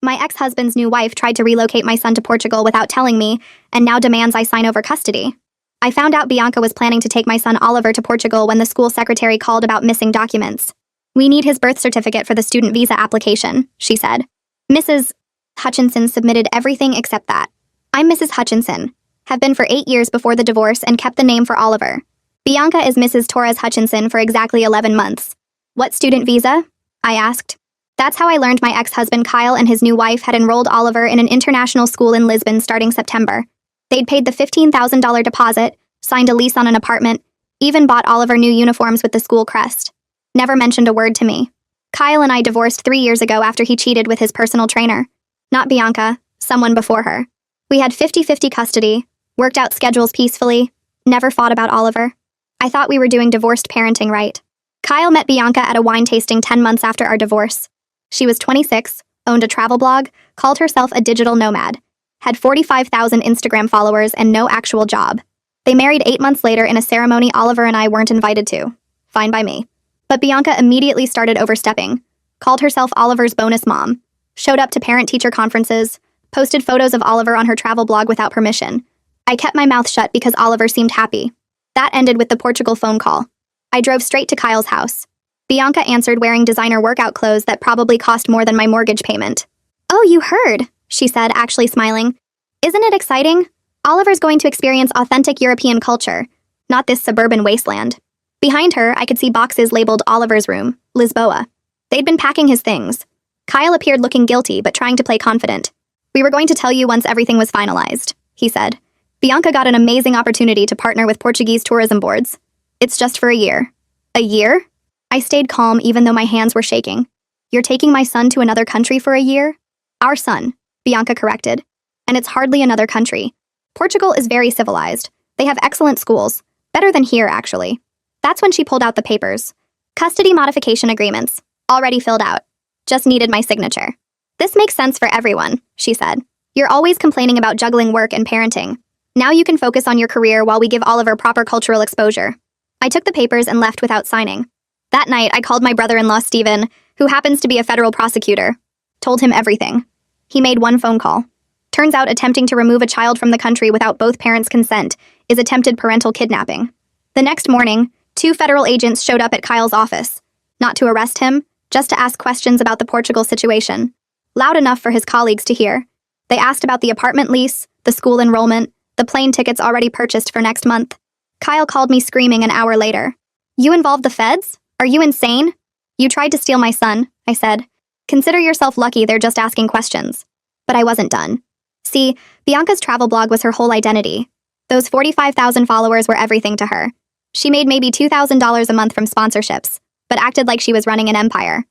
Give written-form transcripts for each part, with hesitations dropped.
My ex-husband's new wife tried to relocate my son to Portugal without telling me, and now demands I sign over custody. I found out Bianca was planning to take my son Oliver to Portugal when the school secretary called about missing documents. We need his birth certificate for the student visa application, she said. Mrs. Hutchinson submitted everything except that. I'm Mrs. Hutchinson, have been for 8 years before the divorce and kept the name for Oliver. Bianca is Mrs. Torres Hutchinson for exactly 11 months. What student visa? I asked. That's how I learned my ex-husband Kyle and his new wife had enrolled Oliver in an international school in Lisbon starting September. They'd paid the $15,000 deposit, signed a lease on an apartment, even bought Oliver new uniforms with the school crest. Never mentioned a word to me. Kyle and I divorced 3 years ago after he cheated with his personal trainer. Not Bianca, someone before her. We had 50-50 custody, worked out schedules peacefully, never fought about Oliver. I thought we were doing divorced parenting right. Kyle met Bianca at a wine tasting 10 months after our divorce. She was 26, owned a travel blog, called herself a digital nomad, had 45,000 Instagram followers and no actual job. They married 8 months later in a ceremony Oliver and I weren't invited to. Fine by me. But Bianca immediately started overstepping, called herself Oliver's bonus mom, showed up to parent-teacher conferences, posted photos of Oliver on her travel blog without permission. I kept my mouth shut because Oliver seemed happy. That ended with the Portugal phone call. I drove straight to Kyle's house. Bianca answered wearing designer workout clothes that probably cost more than my mortgage payment. Oh, you heard, she said, actually smiling. Isn't it exciting? Oliver's going to experience authentic European culture, not this suburban wasteland. Behind her, I could see boxes labeled Oliver's room, Lisboa. They'd been packing his things. Kyle appeared looking guilty but trying to play confident. We were going to tell you once everything was finalized, he said. Bianca got an amazing opportunity to partner with Portuguese tourism boards. It's just for a year. A year? I stayed calm even though my hands were shaking. You're taking my son to another country for a year? Our son, Bianca corrected. And it's hardly another country. Portugal is very civilized. They have excellent schools. Better than here, actually. That's when she pulled out the papers. Custody modification agreements. Already filled out. Just needed my signature. This makes sense for everyone, she said. You're always complaining about juggling work and parenting. Now you can focus on your career while we give Oliver proper cultural exposure. I took the papers and left without signing. That night, I called my brother-in-law, Stephen, who happens to be a federal prosecutor. Told him everything. He made one phone call. Turns out attempting to remove a child from the country without both parents' consent is attempted parental kidnapping. The next morning, 2 federal agents showed up at Kyle's office. Not to arrest him, just to ask questions about the Portugal situation. Loud enough for his colleagues to hear. They asked about the apartment lease, the school enrollment, the plane tickets already purchased for next month. Kyle called me screaming an hour later. You involved the feds? Are you insane? You tried to steal my son, I said. Consider yourself lucky they're just asking questions. But I wasn't done. See, Bianca's travel blog was her whole identity. Those 45,000 followers were everything to her. She made maybe $2,000 a month from sponsorships, but acted like she was running an empire.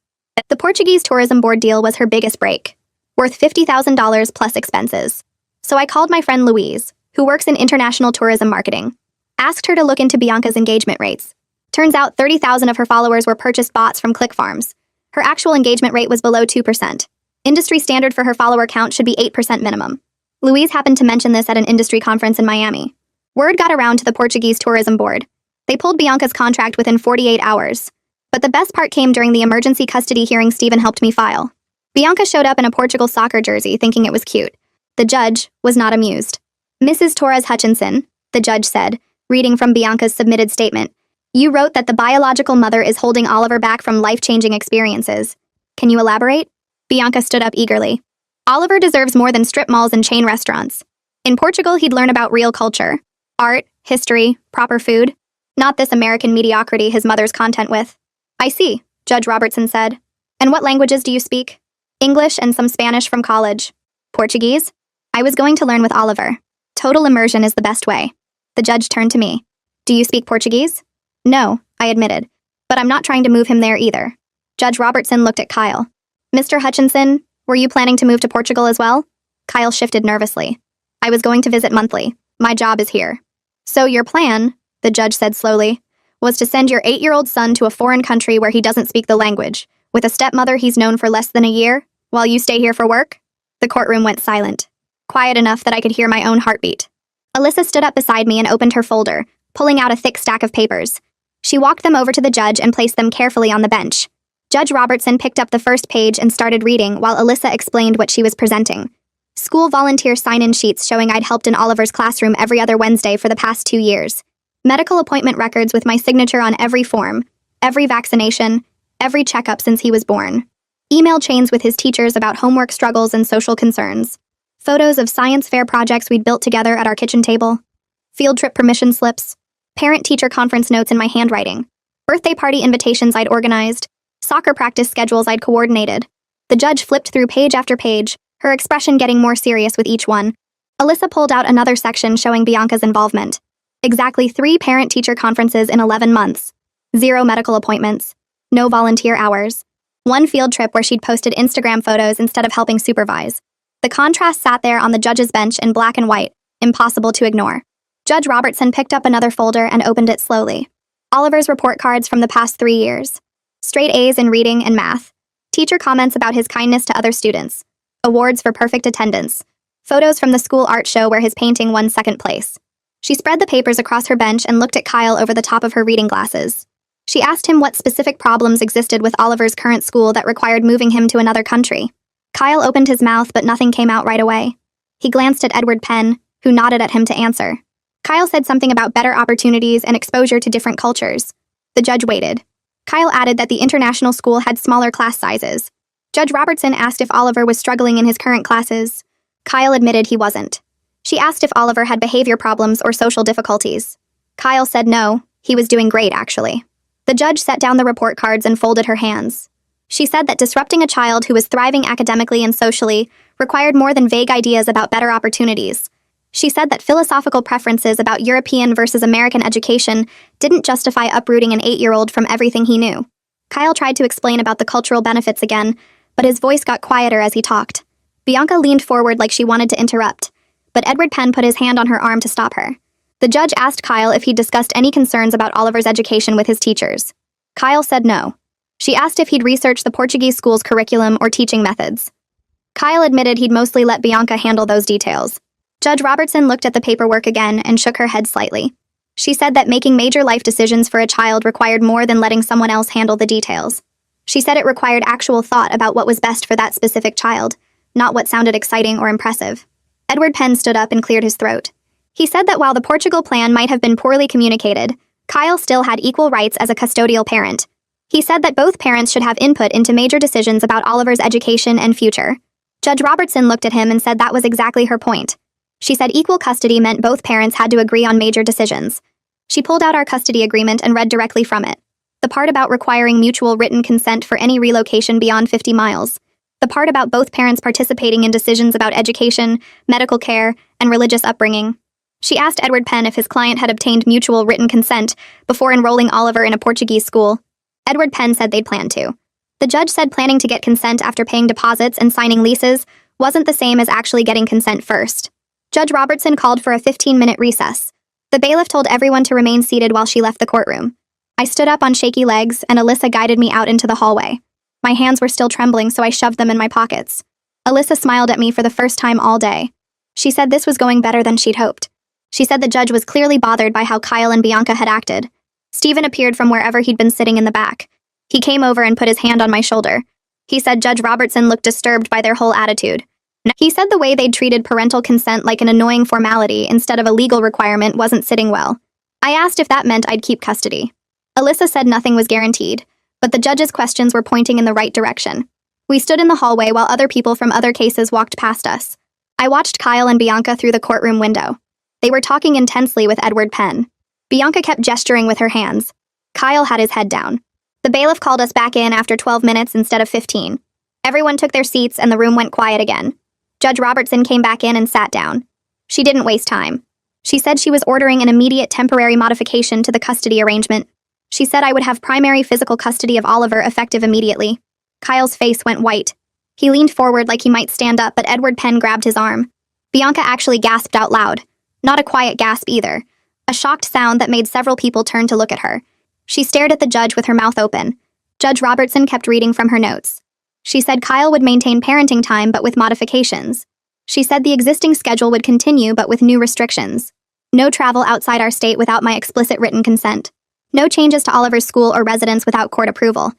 The Portuguese Tourism Board deal was her biggest break, worth $50,000 plus expenses. So I called my friend Louise, who works in international tourism marketing. Asked her to look into Bianca's engagement rates. Turns out 30,000 of her followers were purchased bots from click farms. Her actual engagement rate was below 2%. Industry standard for her follower count should be 8% minimum. Louise happened to mention this at an industry conference in Miami. Word got around to the Portuguese Tourism Board. They pulled Bianca's contract within 48 hours. But the best part came during the emergency custody hearing Stephen helped me file. Bianca showed up in a Portugal soccer jersey thinking it was cute. The judge was not amused. Mrs. Torres Hutchinson, the judge said, reading from Bianca's submitted statement, you wrote that the biological mother is holding Oliver back from life-changing experiences. Can you elaborate? Bianca stood up eagerly. Oliver deserves more than strip malls and chain restaurants. In Portugal, he'd learn about real culture, art, history, proper food, not this American mediocrity his mother's content with. I see, Judge Robertson said. And what languages do you speak? English and some Spanish from college. Portuguese? I was going to learn with Oliver. Total immersion is the best way. The judge turned to me. Do you speak Portuguese? No, I admitted. But I'm not trying to move him there either. Judge Robertson looked at Kyle. Mr. Hutchinson, were you planning to move to Portugal as well? Kyle shifted nervously. I was going to visit monthly. My job is here. So your plan, the judge said slowly, was to send your 8-year-old son to a foreign country where he doesn't speak the language, with a stepmother he's known for less than a year, while you stay here for work? The courtroom went silent. Quiet enough that I could hear my own heartbeat. Alyssa stood up beside me and opened her folder, pulling out a thick stack of papers. She walked them over to the judge and placed them carefully on the bench. Judge Robertson picked up the first page and started reading while Alyssa explained what she was presenting. School volunteer sign-in sheets showing I'd helped in Oliver's classroom every other Wednesday for the past 2 years. Medical appointment records with my signature on every form, every vaccination, every checkup since he was born. Email chains with his teachers about homework struggles and social concerns. Photos of science fair projects we'd built together at our kitchen table. Field trip permission slips. Parent-teacher conference notes in my handwriting. Birthday party invitations I'd organized. Soccer practice schedules I'd coordinated. The judge flipped through page after page, her expression getting more serious with each one. Alyssa pulled out another section showing Bianca's involvement. Exactly 3 parent-teacher conferences in 11 months. 0 medical appointments. No volunteer hours. 1 field trip where she'd posted Instagram photos instead of helping supervise. The contrast sat there on the judge's bench in black and white, impossible to ignore. Judge Robertson picked up another folder and opened it slowly. Oliver's report cards from the past 3 years. Straight A's in reading and math. Teacher comments about his kindness to other students. Awards for perfect attendance. Photos from the school art show where his painting won 2nd place. She spread the papers across her bench and looked at Kyle over the top of her reading glasses. She asked him what specific problems existed with Oliver's current school that required moving him to another country. Kyle opened his mouth, but nothing came out right away. He glanced at Edward Penn, who nodded at him to answer. Kyle said something about better opportunities and exposure to different cultures. The judge waited. Kyle added that the international school had smaller class sizes. Judge Robertson asked if Oliver was struggling in his current classes. Kyle admitted he wasn't. She asked if Oliver had behavior problems or social difficulties. Kyle said no, he was doing great, actually. The judge set down the report cards and folded her hands. She said that disrupting a child who was thriving academically and socially required more than vague ideas about better opportunities. She said that philosophical preferences about European versus American education didn't justify uprooting an 8-year-old from everything he knew. Kyle tried to explain about the cultural benefits again, but his voice got quieter as he talked. Bianca leaned forward like she wanted to interrupt, but Edward Penn put his hand on her arm to stop her. The judge asked Kyle if he'd discussed any concerns about Oliver's education with his teachers. Kyle said no. She asked if he'd researched the Portuguese school's curriculum or teaching methods. Kyle admitted he'd mostly let Bianca handle those details. Judge Robertson looked at the paperwork again and shook her head slightly. She said that making major life decisions for a child required more than letting someone else handle the details. She said it required actual thought about what was best for that specific child, not what sounded exciting or impressive. Edward Penn stood up and cleared his throat. He said that while the Portugal plan might have been poorly communicated, Kyle still had equal rights as a custodial parent. He said that both parents should have input into major decisions about Oliver's education and future. Judge Robertson looked at him and said that was exactly her point. She said equal custody meant both parents had to agree on major decisions. She pulled out our custody agreement and read directly from it. The part about requiring mutual written consent for any relocation beyond 50 miles. The part about both parents participating in decisions about education, medical care, and religious upbringing. She asked Edward Penn if his client had obtained mutual written consent before enrolling Oliver in a Portuguese school. Edward Penn said they'd planned to. The judge said planning to get consent after paying deposits and signing leases wasn't the same as actually getting consent first. Judge Robertson called for a 15-minute recess. The bailiff told everyone to remain seated while she left the courtroom. I stood up on shaky legs, and Alyssa guided me out into the hallway. My hands were still trembling, so I shoved them in my pockets. Alyssa smiled at me for the first time all day. She said this was going better than she'd hoped. She said the judge was clearly bothered by how Kyle and Bianca had acted. Stephen appeared from wherever he'd been sitting in the back. He came over and put his hand on my shoulder. He said Judge Robertson looked disturbed by their whole attitude. He said the way they'd treated parental consent like an annoying formality instead of a legal requirement wasn't sitting well. I asked if that meant I'd keep custody. Alyssa said nothing was guaranteed, but the judge's questions were pointing in the right direction. We stood in the hallway while other people from other cases walked past us. I watched Kyle and Bianca through the courtroom window. They were talking intensely with Edward Penn. Bianca kept gesturing with her hands. Kyle had his head down. The bailiff called us back in after 12 minutes instead of 15. Everyone took their seats and the room went quiet again. Judge Robertson came back in and sat down. She didn't waste time. She said she was ordering an immediate temporary modification to the custody arrangement. She said I would have primary physical custody of Oliver effective immediately. Kyle's face went white. He leaned forward like he might stand up, but Edward Penn grabbed his arm. Bianca actually gasped out loud. Not a quiet gasp either. A shocked sound that made several people turn to look at her. She stared at the judge with her mouth open. Judge Robertson kept reading from her notes. She said Kyle would maintain parenting time but with modifications. She said the existing schedule would continue but with new restrictions. No travel outside our state without my explicit written consent. No changes to Oliver's school or residence without court approval.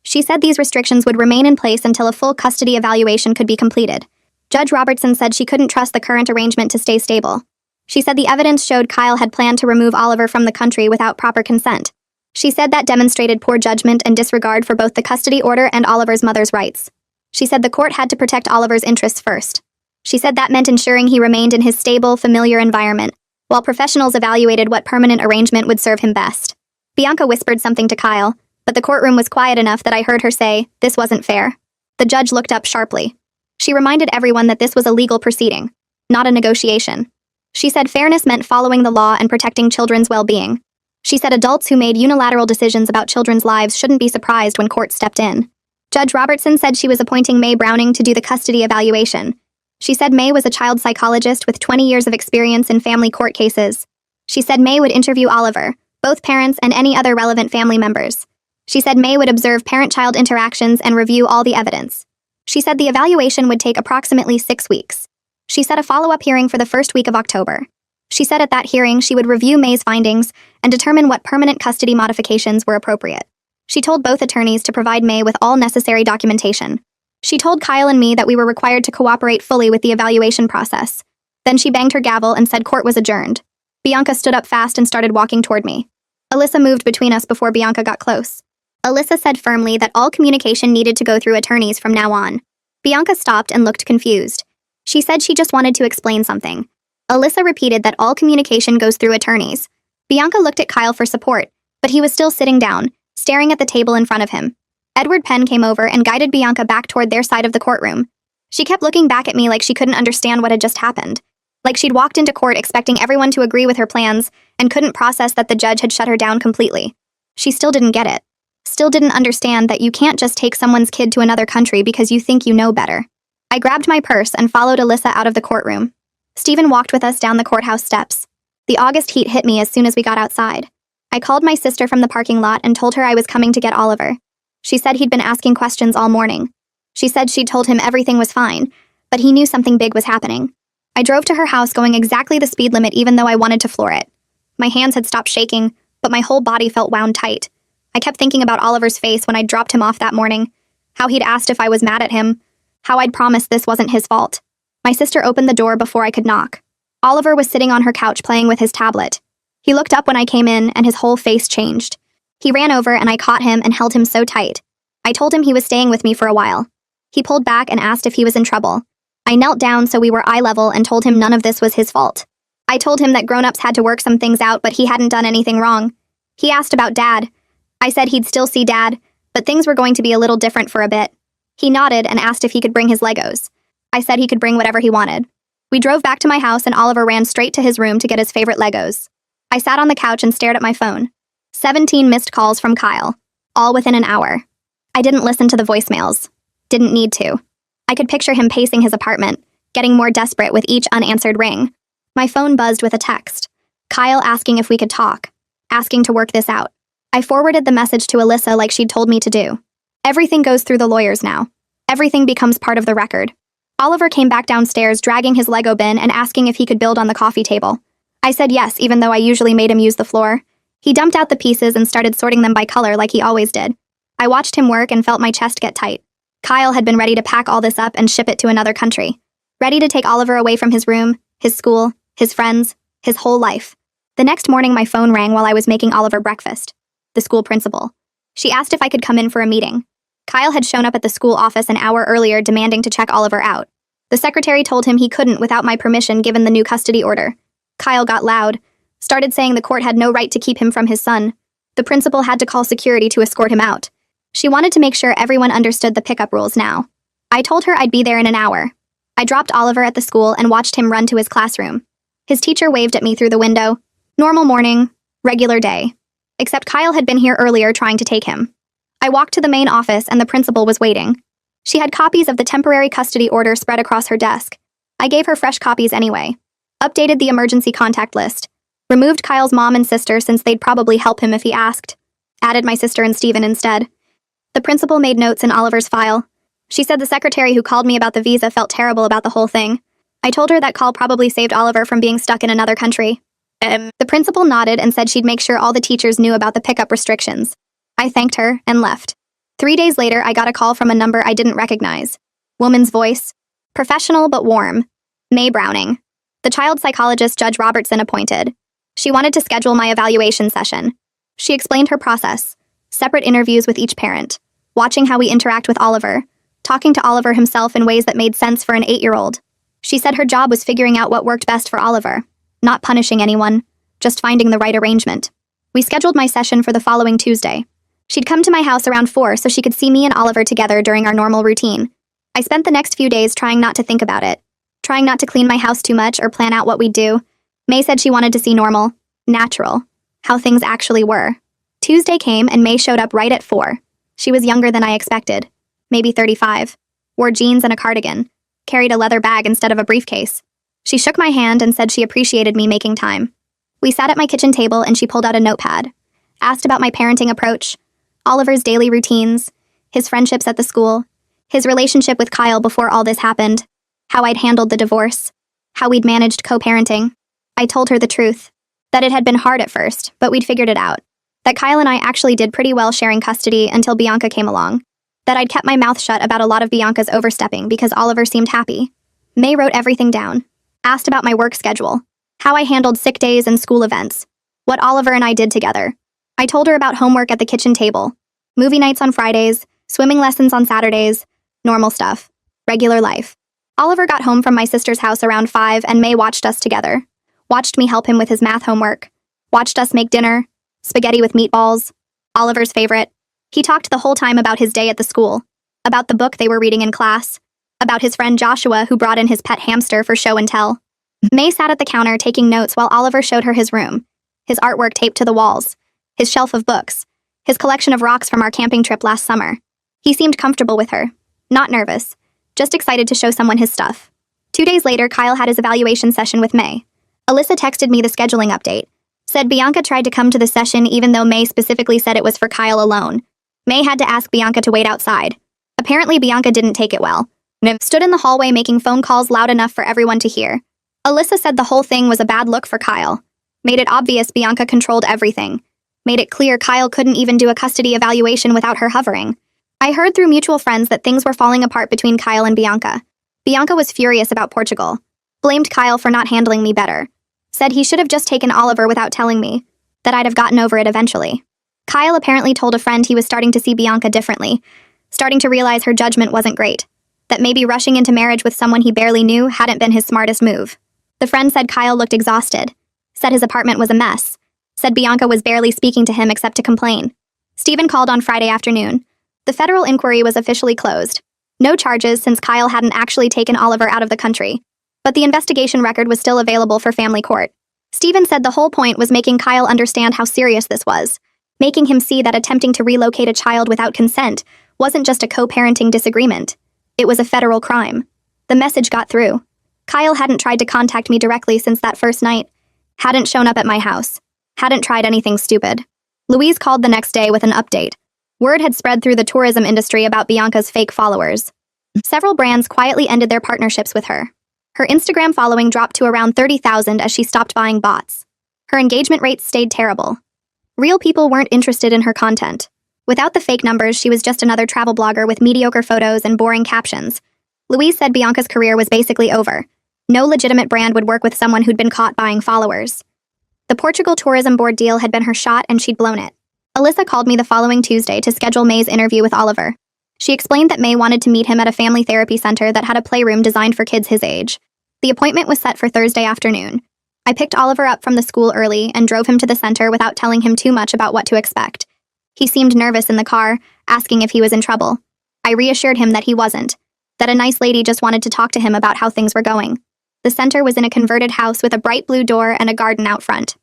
She said these restrictions would remain in place until a full custody evaluation could be completed. Judge Robertson said she couldn't trust the current arrangement to stay stable. She said the evidence showed Kyle had planned to remove Oliver from the country without proper consent. She said that demonstrated poor judgment and disregard for both the custody order and Oliver's mother's rights. She said the court had to protect Oliver's interests first. She said that meant ensuring he remained in his stable, familiar environment, while professionals evaluated what permanent arrangement would serve him best. Bianca whispered something to Kyle, but the courtroom was quiet enough that I heard her say, "This wasn't fair." The judge looked up sharply. She reminded everyone that this was a legal proceeding, not a negotiation. She said fairness meant following the law and protecting children's well-being. She said adults who made unilateral decisions about children's lives shouldn't be surprised when court stepped in. Judge Robertson said she was appointing May Browning to do the custody evaluation. She said May was a child psychologist with 20 years of experience in family court cases. She said May would interview Oliver, both parents and any other relevant family members. She said May would observe parent-child interactions and review all the evidence. She said the evaluation would take approximately 6 weeks. She set a follow-up hearing for the first week of October. She said at that hearing she would review May's findings and determine what permanent custody modifications were appropriate. She told both attorneys to provide May with all necessary documentation. She told Kyle and me that we were required to cooperate fully with the evaluation process. Then she banged her gavel and said court was adjourned. Bianca stood up fast and started walking toward me. Alyssa moved between us before Bianca got close. Alyssa said firmly that all communication needed to go through attorneys from now on. Bianca stopped and looked confused. She said she just wanted to explain something. Alyssa repeated that all communication goes through attorneys. Bianca looked at Kyle for support, but he was still sitting down, staring at the table in front of him. Edward Penn came over and guided Bianca back toward their side of the courtroom. She kept looking back at me like she couldn't understand what had just happened. Like she'd walked into court expecting everyone to agree with her plans and couldn't process that the judge had shut her down completely. She still didn't get it. Still didn't understand that you can't just take someone's kid to another country because you think you know better. I grabbed my purse and followed Alyssa out of the courtroom. Stephen walked with us down the courthouse steps. The August heat hit me as soon as we got outside. I called my sister from the parking lot and told her I was coming to get Oliver. She said he'd been asking questions all morning. She said she'd told him everything was fine, but he knew something big was happening. I drove to her house going exactly the speed limit even though I wanted to floor it. My hands had stopped shaking, but my whole body felt wound tight. I kept thinking about Oliver's face when I dropped him off that morning, how he'd asked if I was mad at him, how I'd promised this wasn't his fault. My sister opened the door before I could knock. Oliver was sitting on her couch playing with his tablet. He looked up when I came in and his whole face changed. He ran over and I caught him and held him so tight. I told him he was staying with me for a while. He pulled back and asked if he was in trouble. I knelt down so we were eye level and told him none of this was his fault. I told him that grown-ups had to work some things out but he hadn't done anything wrong. He asked about Dad. I said he'd still see Dad, but things were going to be a little different for a bit. He nodded and asked if he could bring his Legos. I said he could bring whatever he wanted. We drove back to my house and Oliver ran straight to his room to get his favorite Legos. I sat on the couch and stared at my phone. 17 missed calls from Kyle, all within an hour. I didn't listen to the voicemails. Didn't need to. I could picture him pacing his apartment, getting more desperate with each unanswered ring. My phone buzzed with a text. Kyle asking if we could talk, asking to work this out. I forwarded the message to Alyssa like she'd told me to do. Everything goes through the lawyers now. Everything becomes part of the record. Oliver came back downstairs dragging his Lego bin and asking if he could build on the coffee table. I said yes, even though I usually made him use the floor. He dumped out the pieces and started sorting them by color like he always did. I watched him work and felt my chest get tight. Kyle had been ready to pack all this up and ship it to another country. Ready to take Oliver away from his room, his school, his friends, his whole life. The next morning my phone rang while I was making Oliver breakfast. The school principal. She asked if I could come in for a meeting. Kyle had shown up at the school office an hour earlier demanding to check Oliver out. The secretary told him he couldn't without my permission given the new custody order. Kyle got loud, started saying the court had no right to keep him from his son. The principal had to call security to escort him out. She wanted to make sure everyone understood the pickup rules now. I told her I'd be there in an hour. I dropped Oliver at the school and watched him run to his classroom. His teacher waved at me through the window. Normal morning, regular day. Except Kyle had been here earlier trying to take him. I walked to the main office and the principal was waiting. She had copies of the temporary custody order spread across her desk. I gave her fresh copies anyway. Updated the emergency contact list. Removed Kyle's mom and sister since they'd probably help him if he asked. Added my sister and Stephen instead. The principal made notes in Oliver's file. She said the secretary who called me about the visa felt terrible about the whole thing. I told her that call probably saved Oliver from being stuck in another country. The principal nodded and said she'd make sure all the teachers knew about the pickup restrictions. I thanked her and left. 3 days later, I got a call from a number I didn't recognize. Woman's voice. Professional but warm. May Browning. The child psychologist Judge Robertson appointed. She wanted to schedule my evaluation session. She explained her process. Separate interviews with each parent. Watching how we interact with Oliver. Talking to Oliver himself in ways that made sense for an 8-year-old. She said her job was figuring out what worked best for Oliver. Not punishing anyone. Just finding the right arrangement. We scheduled my session for the following Tuesday. She'd come to my house around 4 so she could see me and Oliver together during our normal routine. I spent the next few days trying not to think about it. Trying not to clean my house too much or plan out what we'd do. May said she wanted to see normal, natural, how things actually were. Tuesday came and May showed up right at 4. She was younger than I expected. Maybe 35. Wore jeans and a cardigan. Carried a leather bag instead of a briefcase. She shook my hand and said she appreciated me making time. We sat at my kitchen table and she pulled out a notepad. Asked about my parenting approach, Oliver's daily routines, his friendships at the school, his relationship with Kyle before all this happened, how I'd handled the divorce, how we'd managed co-parenting. I told her the truth, that it had been hard at first, but we'd figured it out. That Kyle and I actually did pretty well sharing custody until Bianca came along. That I'd kept my mouth shut about a lot of Bianca's overstepping because Oliver seemed happy. May wrote everything down. Asked about my work schedule, how I handled sick days and school events, what Oliver and I did together. I told her about homework at the kitchen table, movie nights on Fridays, swimming lessons on Saturdays, normal stuff, regular life. Oliver got home from my sister's house around 5 and May watched us together. Watched me help him with his math homework. Watched us make dinner, spaghetti with meatballs, Oliver's favorite. He talked the whole time about his day at the school, about the book they were reading in class, about his friend Joshua who brought in his pet hamster for show and tell. May sat at the counter taking notes while Oliver showed her his room, his artwork taped to the walls, his shelf of books, his collection of rocks from our camping trip last summer. He seemed comfortable with her, not nervous, just excited to show someone his stuff. 2 days later, Kyle had his evaluation session with May. Alyssa texted me the scheduling update. Said Bianca tried to come to the session even though May specifically said it was for Kyle alone. May had to ask Bianca to wait outside. Apparently Bianca didn't take it well. Niv stood in the hallway making phone calls loud enough for everyone to hear. Alyssa said the whole thing was a bad look for Kyle. Made it obvious Bianca controlled everything. Made it clear Kyle couldn't even do a custody evaluation without her hovering. I heard through mutual friends that things were falling apart between Kyle and Bianca. Bianca was furious about Portugal. Blamed Kyle for not handling me better. Said he should have just taken Oliver without telling me. That I'd have gotten over it eventually. Kyle apparently told a friend he was starting to see Bianca differently. Starting to realize her judgment wasn't great. That maybe rushing into marriage with someone he barely knew hadn't been his smartest move. The friend said Kyle looked exhausted. Said his apartment was a mess. Said Bianca was barely speaking to him except to complain. Stephen called on Friday afternoon. The federal inquiry was officially closed. No charges since Kyle hadn't actually taken Oliver out of the country. But the investigation record was still available for family court. Stephen said the whole point was making Kyle understand how serious this was. Making him see that attempting to relocate a child without consent wasn't just a co-parenting disagreement. It was a federal crime. The message got through. Kyle hadn't tried to contact me directly since that first night. Hadn't shown up at my house. Hadn't tried anything stupid. Louise called the next day with an update. Word had spread through the tourism industry about Bianca's fake followers. Several brands quietly ended their partnerships with her. Her Instagram following dropped to around 30,000 as she stopped buying bots. Her engagement rates stayed terrible. Real people weren't interested in her content. Without the fake numbers, she was just another travel blogger with mediocre photos and boring captions. Louise said Bianca's career was basically over. No legitimate brand would work with someone who'd been caught buying followers. The Portugal Tourism Board deal had been her shot and she'd blown it. Alyssa called me the following Tuesday to schedule May's interview with Oliver. She explained that May wanted to meet him at a family therapy center that had a playroom designed for kids his age. The appointment was set for Thursday afternoon. I picked Oliver up from the school early and drove him to the center without telling him too much about what to expect. He seemed nervous in the car, asking if he was in trouble. I reassured him that he wasn't, that a nice lady just wanted to talk to him about how things were going. The center was in a converted house with a bright blue door and a garden out front.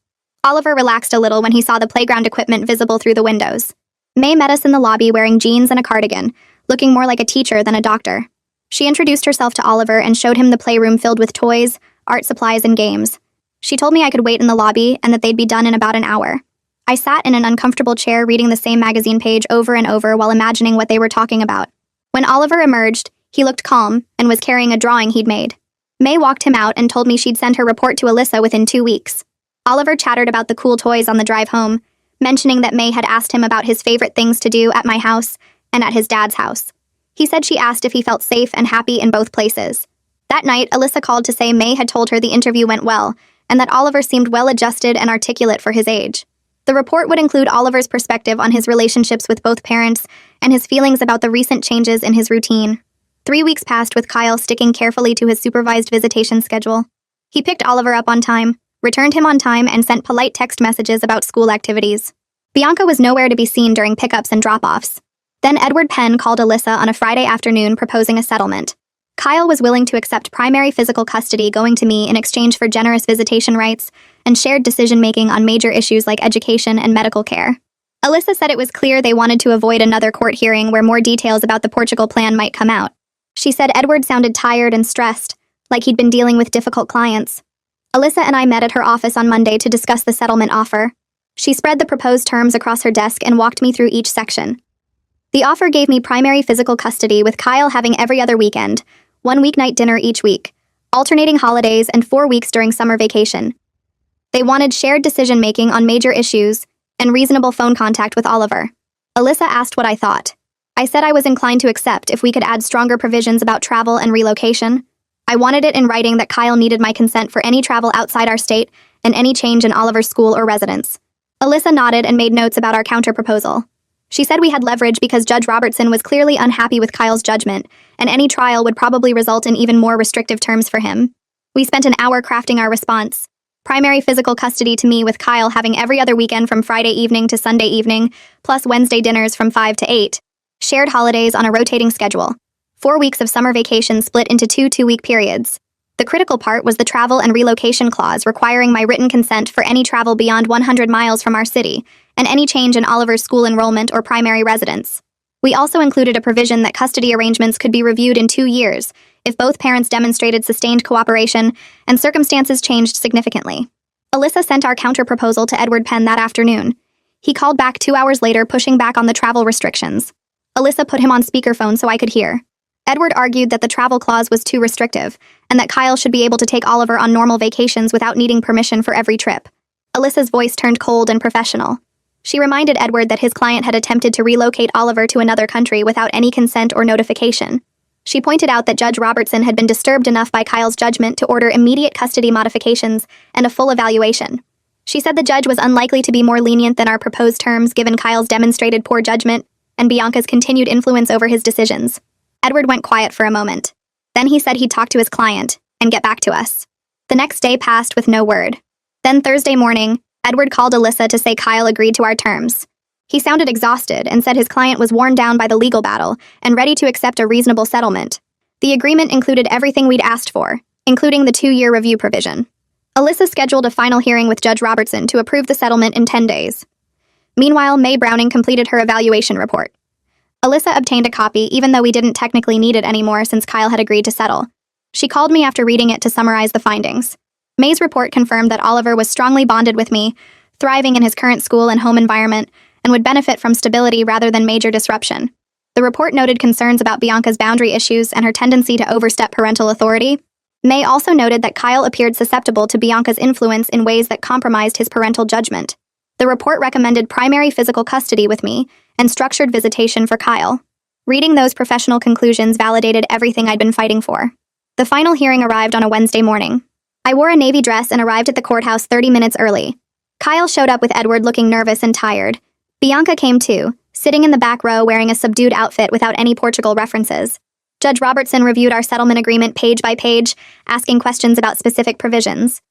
Oliver relaxed a little when he saw the playground equipment visible through the windows. May met us in the lobby wearing jeans and a cardigan, looking more like a teacher than a doctor. She introduced herself to Oliver and showed him the playroom filled with toys, art supplies, and games. She told me I could wait in the lobby and that they'd be done in about an hour. I sat in an uncomfortable chair reading the same magazine page over and over while imagining what they were talking about. When Oliver emerged, he looked calm and was carrying a drawing he'd made. May walked him out and told me she'd send her report to Alyssa within 2 weeks. Oliver chattered about the cool toys on the drive home, mentioning that May had asked him about his favorite things to do at my house and at his dad's house. He said she asked if he felt safe and happy in both places. That night, Alyssa called to say May had told her the interview went well, and that Oliver seemed well-adjusted and articulate for his age. The report would include Oliver's perspective on his relationships with both parents and his feelings about the recent changes in his routine. 3 weeks passed with Kyle sticking carefully to his supervised visitation schedule. He picked Oliver up on time, returned him on time, and sent polite text messages about school activities. Bianca was nowhere to be seen during pickups and drop-offs. Then Edward Penn called Alyssa on a Friday afternoon proposing a settlement. Kyle was willing to accept primary physical custody going to me in exchange for generous visitation rights and shared decision-making on major issues like education and medical care. Alyssa said it was clear they wanted to avoid another court hearing where more details about the Portugal plan might come out. She said Edward sounded tired and stressed, like he'd been dealing with difficult clients. Alyssa and I met at her office on Monday to discuss the settlement offer. She spread the proposed terms across her desk and walked me through each section. The offer gave me primary physical custody with Kyle having every other weekend, 1 weeknight dinner each week, alternating holidays, and 4 weeks during summer vacation. They wanted shared decision-making on major issues and reasonable phone contact with Oliver. Alyssa asked what I thought. I said I was inclined to accept if we could add stronger provisions about travel and relocation. I wanted it in writing that Kyle needed my consent for any travel outside our state and any change in Oliver's school or residence. Alyssa nodded and made notes about our counter-proposal. She said we had leverage because Judge Robertson was clearly unhappy with Kyle's judgment, and any trial would probably result in even more restrictive terms for him. We spent an hour crafting our response. Primary physical custody to me with Kyle having every other weekend from Friday evening to Sunday evening, plus Wednesday dinners from 5 to 8. Shared holidays on a rotating schedule. 4 weeks of summer vacation split into 2 2-week periods. The critical part was the travel and relocation clause requiring my written consent for any travel beyond 100 miles from our city, and any change in Oliver's school enrollment or primary residence. We also included a provision that custody arrangements could be reviewed in 2 years if both parents demonstrated sustained cooperation and circumstances changed significantly. Alyssa sent our counter-proposal to Edward Penn that afternoon. He called back 2 hours later, pushing back on the travel restrictions. Alyssa put him on speakerphone so I could hear. Edward argued that the travel clause was too restrictive, and that Kyle should be able to take Oliver on normal vacations without needing permission for every trip. Alyssa's voice turned cold and professional. She reminded Edward that his client had attempted to relocate Oliver to another country without any consent or notification. She pointed out that Judge Robertson had been disturbed enough by Kyle's judgment to order immediate custody modifications and a full evaluation. She said the judge was unlikely to be more lenient than our proposed terms given Kyle's demonstrated poor judgment and Bianca's continued influence over his decisions. Edward went quiet for a moment. Then he said he'd talk to his client and get back to us. The next day passed with no word. Then Thursday morning, Edward called Alyssa to say Kyle agreed to our terms. He sounded exhausted and said his client was worn down by the legal battle and ready to accept a reasonable settlement. The agreement included everything we'd asked for, including the 2-year review provision. Alyssa scheduled a final hearing with Judge Robertson to approve the settlement in 10 days. Meanwhile, May Browning completed her evaluation report. Alyssa obtained a copy, even though we didn't technically need it anymore since Kyle had agreed to settle. She called me after reading it to summarize the findings. May's report confirmed that Oliver was strongly bonded with me, thriving in his current school and home environment, and would benefit from stability rather than major disruption. The report noted concerns about Bianca's boundary issues and her tendency to overstep parental authority. May also noted that Kyle appeared susceptible to Bianca's influence in ways that compromised his parental judgment. The report recommended primary physical custody with me and structured visitation for Kyle. Reading those professional conclusions validated everything I'd been fighting for. The final hearing arrived on a Wednesday morning. I wore a navy dress and arrived at the courthouse 30 minutes early. Kyle showed up with Edward looking nervous and tired. Bianca came too, sitting in the back row wearing a subdued outfit without any Portugal references. Judge Robertson reviewed our settlement agreement page by page, asking questions about specific provisions.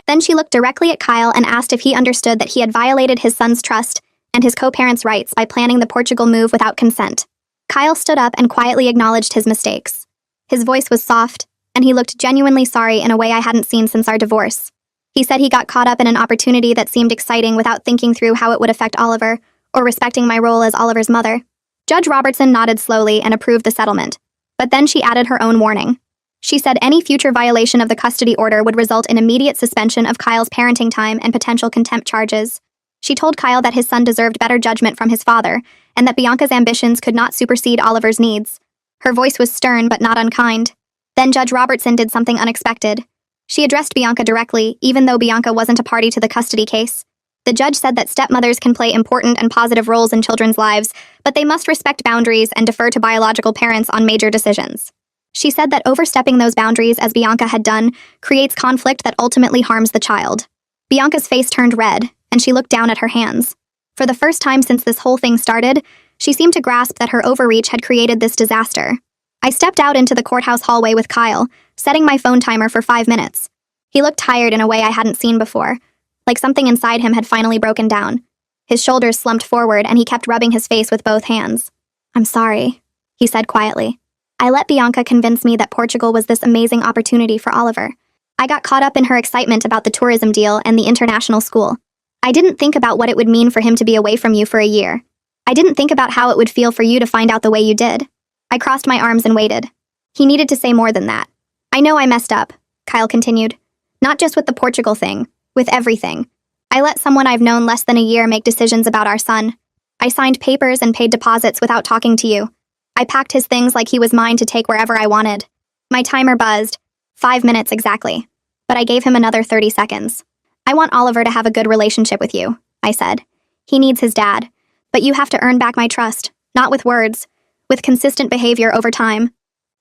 Then she looked directly at Kyle and asked if he understood that he had violated his son's trust and his co-parents' rights by planning the Portugal move without consent. Kyle stood up and quietly acknowledged his mistakes. His voice was soft, and he looked genuinely sorry in a way I hadn't seen since our divorce. He said he got caught up in an opportunity that seemed exciting without thinking through how it would affect Oliver, or respecting my role as Oliver's mother. Judge Robertson nodded slowly and approved the settlement. But then she added her own warning. She said any future violation of the custody order would result in immediate suspension of Kyle's parenting time and potential contempt charges. She told Kyle that his son deserved better judgment from his father, and that Bianca's ambitions could not supersede Oliver's needs. Her voice was stern but not unkind. Then Judge Robertson did something unexpected. She addressed Bianca directly, even though Bianca wasn't a party to the custody case. The judge said that stepmothers can play important and positive roles in children's lives, but they must respect boundaries and defer to biological parents on major decisions. She said that overstepping those boundaries, as Bianca had done, creates conflict that ultimately harms the child. Bianca's face turned red, and she looked down at her hands. For the first time since this whole thing started, she seemed to grasp that her overreach had created this disaster. I stepped out into the courthouse hallway with Kyle, setting my phone timer for 5 minutes. He looked tired in a way I hadn't seen before, like something inside him had finally broken down. His shoulders slumped forward, and he kept rubbing his face with both hands. "I'm sorry," he said quietly. "I let Bianca convince me that Portugal was this amazing opportunity for Oliver. I got caught up in her excitement about the tourism deal and the international school. I didn't think about what it would mean for him to be away from you for a year. I didn't think about how it would feel for you to find out the way you did." I crossed my arms and waited. He needed to say more than that. "I know I messed up," Kyle continued. "Not just with the Portugal thing, with everything. I let someone I've known less than a year make decisions about our son. I signed papers and paid deposits without talking to you. I packed his things like he was mine to take wherever I wanted. My timer buzzed. 5 minutes exactly. But I gave him another 30 seconds. I want Oliver to have a good relationship with you," I said. "He needs his dad. But you have to earn back my trust, not with words, with consistent behavior over time.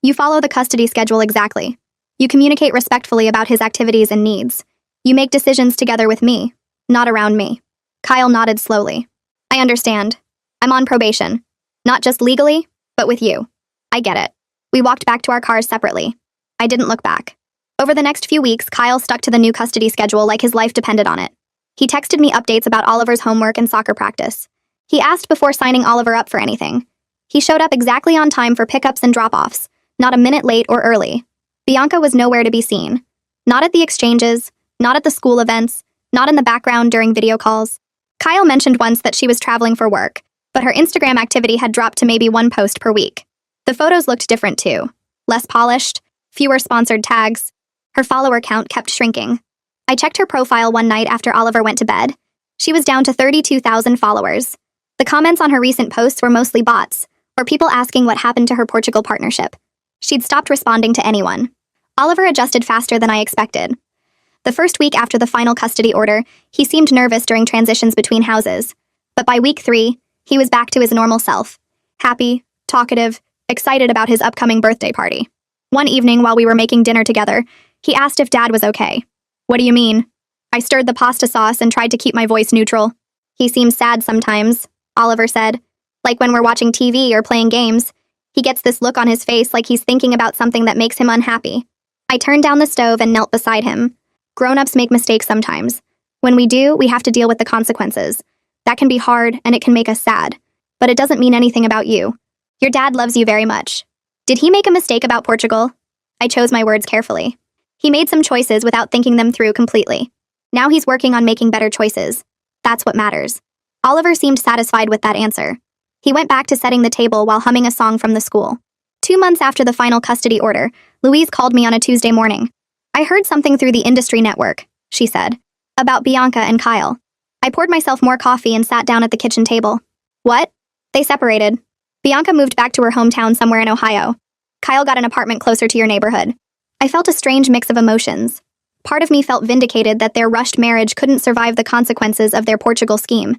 You follow the custody schedule exactly. You communicate respectfully about his activities and needs. You make decisions together with me, not around me." Kyle nodded slowly. "I understand. I'm on probation. Not just legally, but with you. I get it." We walked back to our cars separately. I didn't look back. Over the next few weeks, Kyle stuck to the new custody schedule like his life depended on it. He texted me updates about Oliver's homework and soccer practice. He asked before signing Oliver up for anything. He showed up exactly on time for pickups and drop-offs, not a minute late or early. Bianca was nowhere to be seen. Not at the exchanges, not at the school events, not in the background during video calls. Kyle mentioned once that she was traveling for work, but her Instagram activity had dropped to maybe 1 post per week. The photos looked different too. Less polished, fewer sponsored tags. Her follower count kept shrinking. I checked her profile one night after Oliver went to bed. She was down to 32,000 followers. The comments on her recent posts were mostly bots, or people asking what happened to her Portugal partnership. She'd stopped responding to anyone. Oliver adjusted faster than I expected. The first week after the final custody order, he seemed nervous during transitions between houses. But by week 3, he was back to his normal self. Happy, talkative, excited about his upcoming birthday party. One evening while we were making dinner together, he asked if Dad was okay. "What do you mean?" I stirred the pasta sauce and tried to keep my voice neutral. "He seems sad sometimes," Oliver said. "Like when we're watching TV or playing games. He gets this look on his face like he's thinking about something that makes him unhappy." I turned down the stove and knelt beside him. Grown-ups make mistakes sometimes. When we do, we have to deal with the consequences. That can be hard and it can make us sad. But it doesn't mean anything about you. Your dad loves you very much. Did he make a mistake about Portugal? I chose my words carefully. He made some choices without thinking them through completely. Now he's working on making better choices. That's what matters. Oliver seemed satisfied with that answer. He went back to setting the table while humming a song from the school. 2 months after the final custody order, Louise called me on a Tuesday morning. "I heard something through the industry network," she said, "about Bianca and Kyle." I poured myself more coffee and sat down at the kitchen table. "What?" "They separated. Bianca moved back to her hometown somewhere in Ohio. Kyle got an apartment closer to your neighborhood." I felt a strange mix of emotions. Part of me felt vindicated that their rushed marriage couldn't survive the consequences of their Portugal scheme.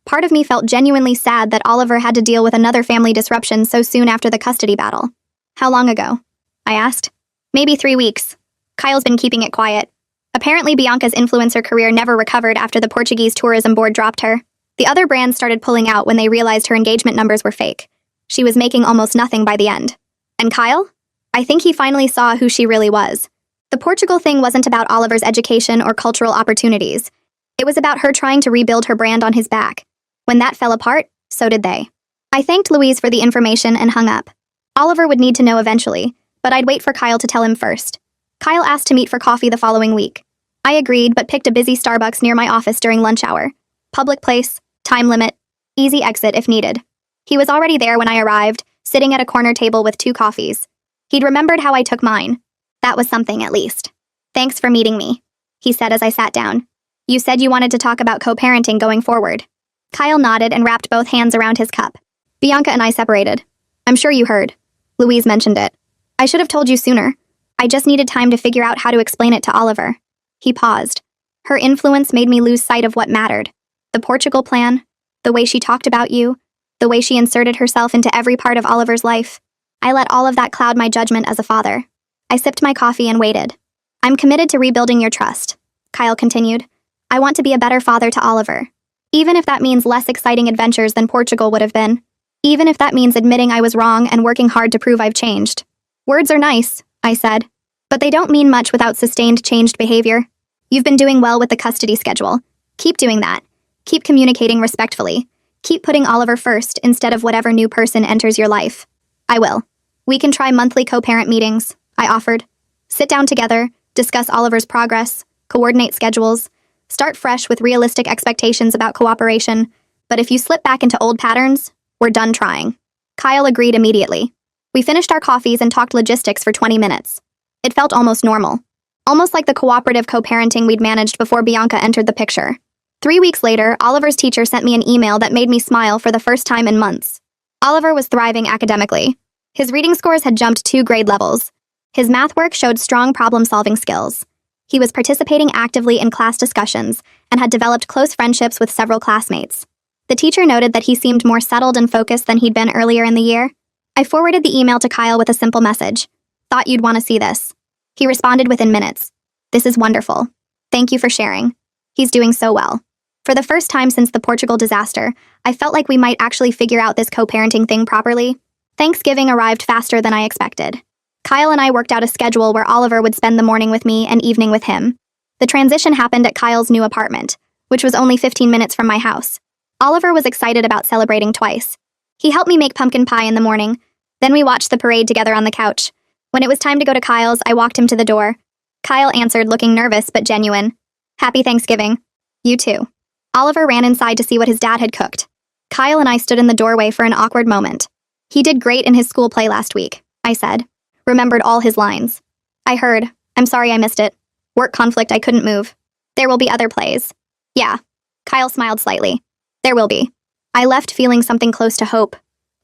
Part of me felt genuinely sad that Oliver had to deal with another family disruption so soon after the custody battle. "How long ago?" I asked. "Maybe 3 weeks. Kyle's been keeping it quiet. Apparently Bianca's influencer career never recovered after the Portuguese tourism board dropped her. The other brands started pulling out when they realized her engagement numbers were fake. She was making almost nothing by the end. And Kyle? I think he finally saw who she really was. The Portugal thing wasn't about Oliver's education or cultural opportunities. It was about her trying to rebuild her brand on his back. When that fell apart, so did they. I thanked Louise for the information and hung up. Oliver would need to know eventually, but I'd wait for Kyle to tell him first. Kyle asked to meet for coffee the following week. I agreed, but picked a busy Starbucks near my office during lunch hour. Public place, time limit, easy exit if needed. He was already there when I arrived, sitting at a corner table with 2 coffees. He'd remembered how I took mine. That was something, at least. "Thanks for meeting me," he said as I sat down. "You said you wanted to talk about co-parenting going forward." Kyle nodded and wrapped both hands around his cup. "Bianca and I separated. I'm sure you heard. Louise mentioned it. I should have told you sooner. I just needed time to figure out how to explain it to Oliver." He paused. Her influence made me lose sight of what mattered. The Portugal plan, the way she talked about you, the way she inserted herself into every part of Oliver's life. I let all of that cloud my judgment as a father. I sipped my coffee and waited. I'm committed to rebuilding your trust, Kyle continued. I want to be a better father to Oliver. Even if that means less exciting adventures than Portugal would have been. Even if that means admitting I was wrong and working hard to prove I've changed. Words are nice, I said. But they don't mean much without sustained changed behavior. You've been doing well with the custody schedule. Keep doing that. Keep communicating respectfully. Keep putting Oliver first instead of whatever new person enters your life. I will. We can try monthly co-parent meetings, I offered. Sit down together, discuss Oliver's progress, coordinate schedules, start fresh with realistic expectations about cooperation, but if you slip back into old patterns, we're done trying. Kyle agreed immediately. We finished our coffees and talked logistics for 20 minutes. It felt almost normal. Almost like the cooperative co-parenting we'd managed before Bianca entered the picture. 3 weeks later, Oliver's teacher sent me an email that made me smile for the first time in months. Oliver was thriving academically. His reading scores had jumped 2 grade levels. His math work showed strong problem-solving skills. He was participating actively in class discussions and had developed close friendships with several classmates. The teacher noted that he seemed more settled and focused than he'd been earlier in the year. I forwarded the email to Kyle with a simple message. Thought you'd want to see this. He responded within minutes. This is wonderful. Thank you for sharing. He's doing so well. For the first time since the Portugal disaster, I felt like we might actually figure out this co-parenting thing properly. Thanksgiving arrived faster than I expected. Kyle and I worked out a schedule where Oliver would spend the morning with me and evening with him. The transition happened at Kyle's new apartment, which was only 15 minutes from my house. Oliver was excited about celebrating twice. He helped me make pumpkin pie in the morning. Then we watched the parade together on the couch. When it was time to go to Kyle's, I walked him to the door. Kyle answered, looking nervous but genuine. Happy Thanksgiving. You too. Oliver ran inside to see what his dad had cooked. Kyle and I stood in the doorway for an awkward moment. He did great in his school play last week, I said. Remembered all his lines. I heard. I'm sorry I missed it. Work conflict, I couldn't move. There will be other plays. Yeah. Kyle smiled slightly. There will be. I left feeling something close to hope.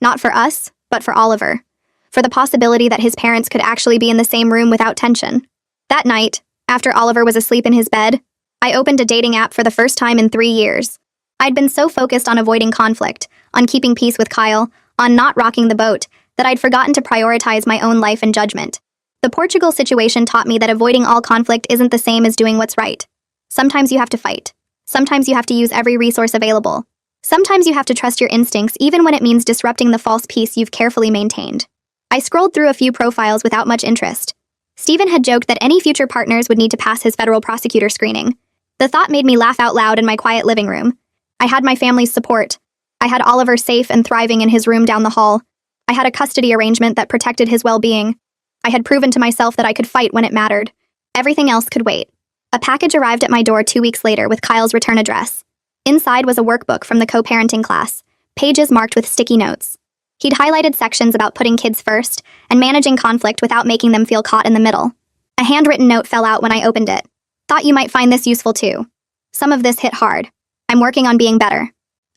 Not for us, but for Oliver. For the possibility that his parents could actually be in the same room without tension. That night, after Oliver was asleep in his bed, I opened a dating app for the first time in 3 years. I'd been so focused on avoiding conflict, on keeping peace with Kyle, on not rocking the boat, that I'd forgotten to prioritize my own life and judgment. The Portugal situation taught me that avoiding all conflict isn't the same as doing what's right. Sometimes you have to fight. Sometimes you have to use every resource available. Sometimes you have to trust your instincts even when it means disrupting the false peace you've carefully maintained. I scrolled through a few profiles without much interest. Stephen had joked that any future partners would need to pass his federal prosecutor screening. The thought made me laugh out loud in my quiet living room. I had my family's support. I had Oliver safe and thriving in his room down the hall. I had a custody arrangement that protected his well-being. I had proven to myself that I could fight when it mattered. Everything else could wait. A package arrived at my door 2 weeks later with Kyle's return address. Inside was a workbook from the co-parenting class, pages marked with sticky notes. He'd highlighted sections about putting kids first and managing conflict without making them feel caught in the middle. A handwritten note fell out when I opened it. Thought you might find this useful too. Some of this hit hard. I'm working on being better.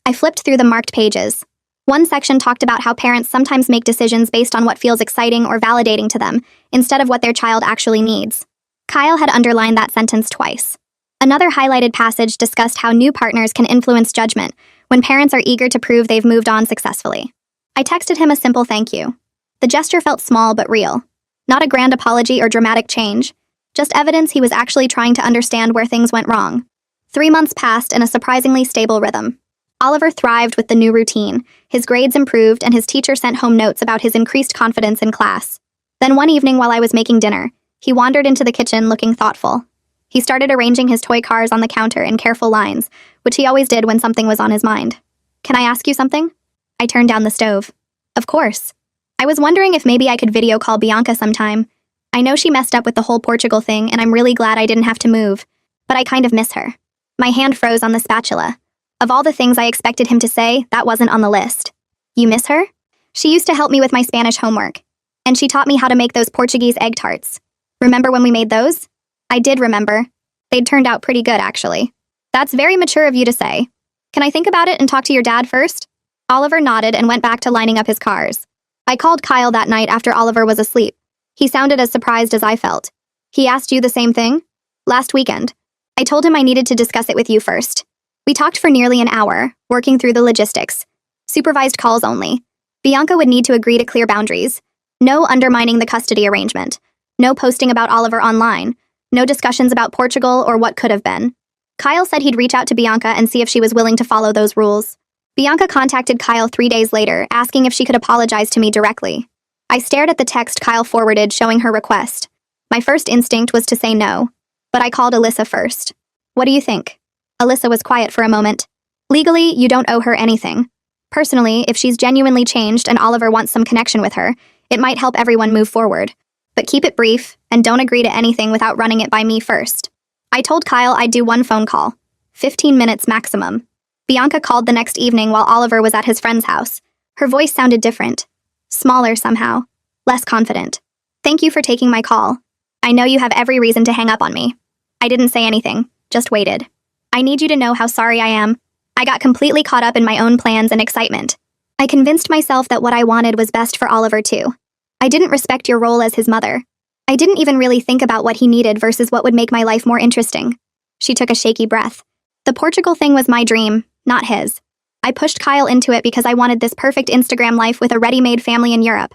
I flipped through the marked pages. One section talked about how parents sometimes make decisions based on what feels exciting or validating to them, instead of what their child actually needs. Kyle had underlined that sentence twice. Another highlighted passage discussed how new partners can influence judgment when parents are eager to prove they've moved on successfully. I texted him a simple thank you. The gesture felt small but real. Not a grand apology or dramatic change, just evidence he was actually trying to understand where things went wrong. 3 months passed in a surprisingly stable rhythm. Oliver thrived with the new routine, his grades improved, and his teacher sent home notes about his increased confidence in class. Then one evening while I was making dinner, he wandered into the kitchen looking thoughtful. He started arranging his toy cars on the counter in careful lines, which he always did when something was on his mind. Can I ask you something? I turned down the stove. Of course. I was wondering if maybe I could video call Bianca sometime. I know she messed up with the whole Portugal thing, and I'm really glad I didn't have to move, but I kind of miss her. My hand froze on the spatula. Of all the things I expected him to say, that wasn't on the list. You miss her? She used to help me with my Spanish homework, and she taught me how to make those Portuguese egg tarts. Remember when we made those? I did remember. They'd turned out pretty good, actually. That's very mature of you to say. Can I think about it and talk to your dad first? Oliver nodded and went back to lining up his cars. I called Kyle that night after Oliver was asleep. He sounded as surprised as I felt. He asked you the same thing? Last weekend. I told him I needed to discuss it with you first. We talked for nearly an hour, working through the logistics. Supervised calls only. Bianca would need to agree to clear boundaries. No undermining the custody arrangement. No posting about Oliver online. No discussions about Portugal or what could have been. Kyle said he'd reach out to Bianca and see if she was willing to follow those rules. Bianca contacted Kyle 3 days later, asking if she could apologize to me directly. I stared at the text Kyle forwarded showing her request. My first instinct was to say no, but I called Alyssa first. What do you think? Alyssa was quiet for a moment. Legally, you don't owe her anything. Personally, if she's genuinely changed and Oliver wants some connection with her, it might help everyone move forward. But keep it brief, and don't agree to anything without running it by me first. I told Kyle I'd do one phone call. 15 minutes maximum. Bianca called the next evening while Oliver was at his friend's house. Her voice sounded different. Smaller somehow. Less confident. Thank you for taking my call. I know you have every reason to hang up on me. I didn't say anything, just waited. I need you to know how sorry I am. I got completely caught up in my own plans and excitement. I convinced myself that what I wanted was best for Oliver too. I didn't respect your role as his mother. I didn't even really think about what he needed versus what would make my life more interesting. She took a shaky breath. The Portugal thing was my dream, not his. I pushed Kyle into it because I wanted this perfect Instagram life with a ready-made family in Europe.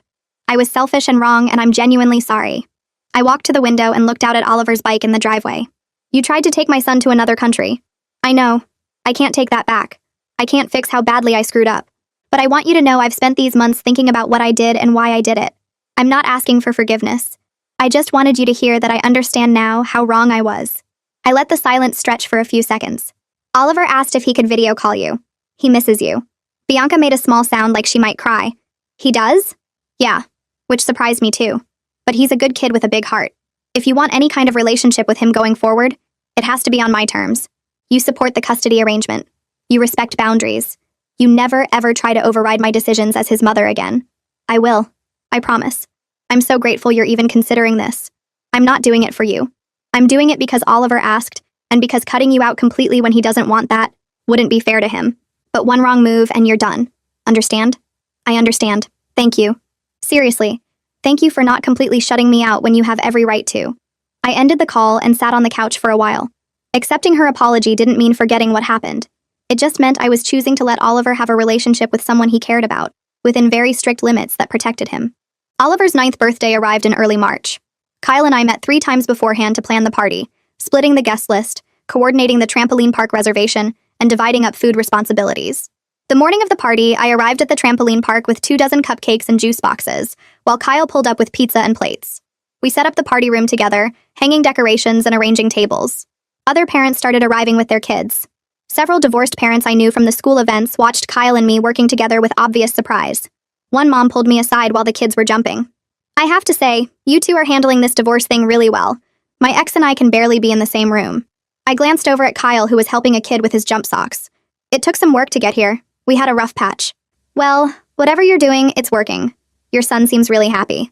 I was selfish and wrong, and I'm genuinely sorry. I walked to the window and looked out at Oliver's bike in the driveway. You tried to take my son to another country. I know. I can't take that back. I can't fix how badly I screwed up. But I want you to know I've spent these months thinking about what I did and why I did it. I'm not asking for forgiveness. I just wanted you to hear that I understand now how wrong I was. I let the silence stretch for a few seconds. Oliver asked if he could video call you. He misses you. Bianca made a small sound like she might cry. He does? Yeah, which surprised me too. But he's a good kid with a big heart. If you want any kind of relationship with him going forward, it has to be on my terms. You support the custody arrangement. You respect boundaries. You never, ever try to override my decisions as his mother again. I will. I promise. I'm so grateful you're even considering this. I'm not doing it for you. I'm doing it because Oliver asked, and because cutting you out completely when he doesn't want that wouldn't be fair to him. But one wrong move and you're done. Understand? I understand. Thank you. Seriously, thank you for not completely shutting me out when you have every right to. I ended the call and sat on the couch for a while. Accepting her apology didn't mean forgetting what happened. It just meant I was choosing to let Oliver have a relationship with someone he cared about, within very strict limits that protected him. Oliver's 9th birthday arrived in early March. Kyle and I met 3 times beforehand to plan the party, splitting the guest list, coordinating the trampoline park reservation, and dividing up food responsibilities. The morning of the party, I arrived at the trampoline park with 24 cupcakes and juice boxes, while Kyle pulled up with pizza and plates. We set up the party room together, hanging decorations and arranging tables. Other parents started arriving with their kids. Several divorced parents I knew from the school events watched Kyle and me working together with obvious surprise. One mom pulled me aside while the kids were jumping. I have to say, you two are handling this divorce thing really well. My ex and I can barely be in the same room. I glanced over at Kyle, who was helping a kid with his jump socks. It took some work to get here. We had a rough patch. Well, whatever you're doing, it's working. Your son seems really happy.